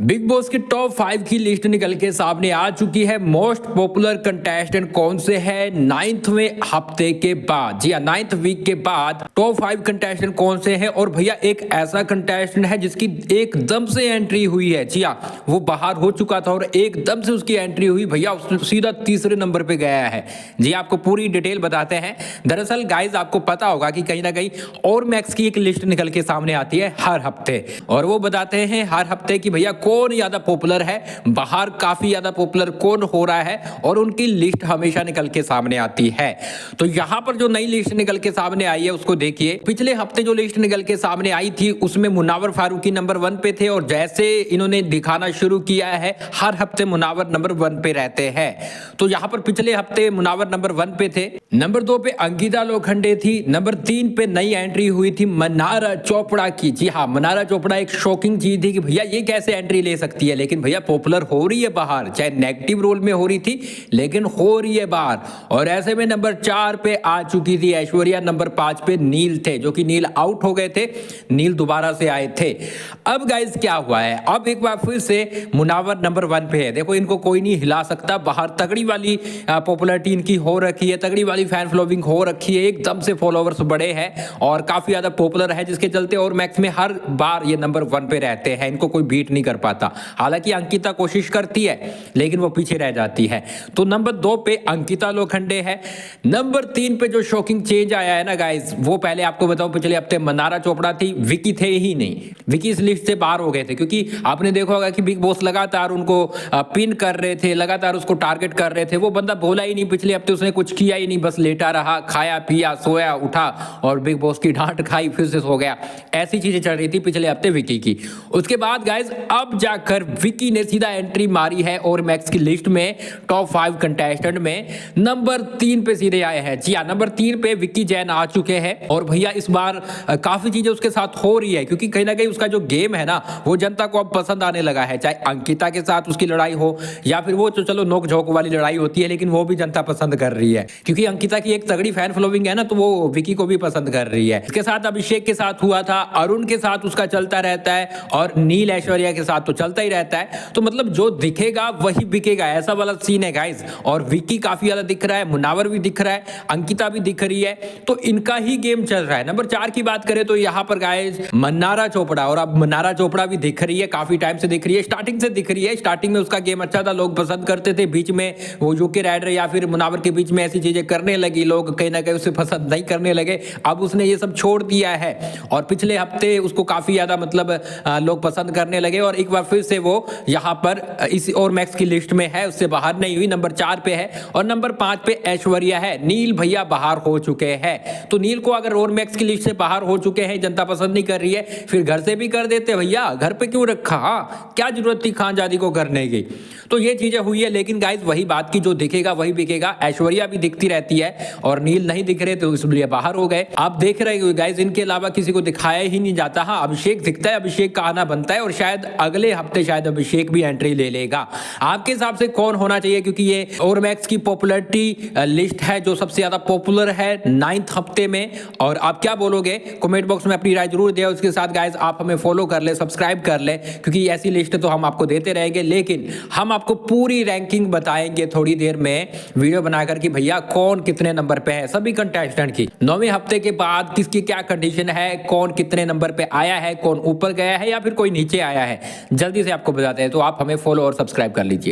Big boss की top 5 की list निकल के सामने आ चुकी है। मोस्ट पॉपुलर कंटेस्टेंट कौन से है 9वें हफ्ते के बाद। जी हाँ, 9th वीक के बाद टॉप 5 कंटेस्टेंट कौन से हैं। और भैया एक ऐसा कंटेस्टेंट है जिसकी एकदम से एंट्री हुई है। जी हाँ, वो बाहर हो चुका था और एकदम से उसकी एंट्री हुई भैया, उसने सीधा तीसरे नंबर पे गया है। जी आपको पूरी डिटेल बताते हैं। दरअसल गाइज आपको पता होगा कि कहीं ना कहीं और मैक्स की एक लिस्ट निकल के सामने आती है हर हफ्ते, और वो बताते हैं हर हफ्ते की भैया कौन ज्यादा पॉपुलर है, बाहर काफी ज्यादा पॉपुलर कौन हो रहा है, और उनकी लिस्ट हमेशा निकल के सामने आती है। तो यहां पर जो नई लिस्ट निकल के सामने आई है उसको देखिए। पिछले हफ्ते जो लिस्ट निकल के सामने आई थी उसमें मुनावर फारूकी नंबर 1 पे थे, और जैसे इन्होंने दिखाना शुरू किया है हर हफ्ते मुनावर नंबर 1 पे रहते हैं। तो यहां पर पिछले हफ्ते मुनावर नंबर 1 पे थे, नंबर 2 पे अंकिता लोखंडे थी, नंबर 3 पे नई एंट्री हुई थी मनारा चोपड़ा की। जी हाँ, मनारा चोपड़ा एक शॉकिंग चीज थी कि भैया ये कैसे एंट्री ले सकती है, लेकिन भैया पॉपुलर हो रही है बाहर, चाहे नेगेटिव रोल में हो रही थी लेकिन हो रही है बाहर। और ऐसे में नंबर 4 पे आ चुकी थी ऐश्वर्या, नंबर 5 पे नील थे, जो कि नील आउट हो गए थे, नील दोबारा से आए थे। अब गाइस क्या हुआ है, अब एक बार फिर से मुनावर नंबर 1 पे है। देखो इनको कोई नहीं हिला सकता, बाहर तगड़ी वाली पॉपुलरिटी इनकी हो रखी है, तगड़ी वाली फैन फॉलोइंग हो रखी है, एकदम से फॉलोवर्स बड़े हैं और काफी ज्यादा पॉपुलर है, जिसके चलते और मैक्स में हर बार ये नंबर 1 पे रहते हैं, इनको कोई बीट नहीं कर पाता। हालांकि अंकिता कोशिश करती है लेकिन वो पीछे रह जाती है। तो नंबर 2 पे अंकिता लोखंडे है। नंबर 3 पे जो शॉकिंग चेंज आया है ना गाइस, वो पहले आपको बताऊं, पिछले हफ्ते मनारा चोपड़ा थी, विकी थे ही नहीं, विकी इस लिस्ट से बाहर हो गए थे, क्योंकि आपने देखा होगा कि बिग बॉस लगातार उनको पिन कर रहे थे, लगातार उसको टारगेट कर रहे थे। वो बंदा बोला ही नहीं, पिछले हफ्ते उसने कुछ किया ही नहीं, बस लेटा रहा, खाया पिया सोया उठा और बिग बॉस की डांट खाई, फिर से सो गया। ऐसी चीजें चल रही थी पिछले हफ्ते विकी की। उसके बाद गाइस अब जाकर विकी ने सीधा एंट्री मारी है और मैक्स की लिस्ट में टॉप 5 कंटेस्टेंट में नंबर 3 पे सीधे आए हैं। जी हाँ, नंबर 3 पे विक्की जैन आ चुके हैं। और भैया इस बार काफी चीजें उसके साथ हो रही है, क्योंकि कहीं ना कहीं उसका जो गेम है ना वो जनता को अब पसंद आने लगा है। चाहे अंकिता के साथ उसकी लड़ाई हो या फिर वो तो चलो नोक झोंक वाली लड़ाई होती है, लेकिन वो भी जनता पसंद कर रही है, क्योंकि अंकिता की एक तगड़ी फैन फॉलोइंग है ना, तो वो विकी को भी पसंद कर रही है। इसके साथ अभिषेक के साथ हुआ था, अरुण के साथ उसका चलता रहता है, और नील ऐश्वर्या के साथ तो चलता ही रहता है। तो मतलब जो दिखेगा वही बिकेगा, ऐसा वाला सीन है गाइस। और विकी काफी ज्यादा दिख रहा है, मुनावर भी दिख रहा है, अंकिता भी दिख रही है, तो इनका ही गेम चल रहा है। नंबर 4 की बात करें तो यहाँ पर गाइस मनारा चोपड़ा, और अब मनारा चोपड़ा भी दिख रही है, काफी टाइम से दिख रही है, स्टार्टिंग से दिख रही है। स्टार्टिंग में उसका गेम अच्छा था, लोग पसंद करते थे, बीच में वो यूके राइडर या फिर मुनावर के बीच में ऐसी चीजें करने लगी, लोग कहीं ना कहीं उसे पसंद नहीं करने लगे। अब उसने ये सब छोड़ दिया है और पिछले हफ्ते उसको काफी ज्यादा मतलब लोग पसंद करने लगे, और एक बार फिर से वो यहाँ पर इस और मैक्स की लिस्ट में है, उससे बाहर नहीं हुई, नंबर 4 पे है। और नंबर 5 पे ऐश्वर्या है। नील भैया बाहर हो चुके हैं, तो नील को अगर और मैक्स की लिस्ट से बाहर हो चुके हैं, जनता पसंद नहीं कर रही है, फिर घर से भी कर देते भैया, घर पे क्यों रखा, हाँ क्या जरूरत थी खानजादी को करने की। तो ये चीजें हुई है, लेकिन गाइस वही बात की, जो दिखेगा वही बिकेगा। ऐश्वर्या भी दिखती रहती है और नील नहीं दिख रहे तो इसलिए बाहर हो गए। आप देख रहे हो गाइस, इनके अलावा किसी को दिखाया ही नहीं जाता। हाँ अभिषेक दिखता है, अभिषेक का आना बनता है, और शायद अगले हफ्ते शायद अभिषेक भी एंट्री ले लेगा। आपके हिसाब से कौन होना चाहिए, क्योंकि ये और मैक्स की पॉपुलरिटी लिस्ट है जो सबसे ज्यादा पॉपुलर है 9th हफ्ते में। और आप क्या बोलोगे कमेंट बॉक्स में अपनी राय जरूर दें। उसके साथ गाइस आप हमें फॉलो कर ले, सब्सक्राइब कर ले, क्योंकि ऐसी लिस्ट तो हम आपको देते रहेंगे, लेकिन हम आपको पूरी रैंकिंग बताएंगे थोड़ी देर में वीडियो बनाकर कि भैया कौन कितने नंबर पे है सभी कंटेस्टेंट की। 9वें हफ्ते के बाद किसकी क्या कंडीशन है, कौन कितने नंबर पे आया है, कौन ऊपर गया है या फिर कोई नीचे आया है, जल्दी से आपको बताते हैं। तो आप हमें फॉलो और सब्सक्राइब कर लीजिए।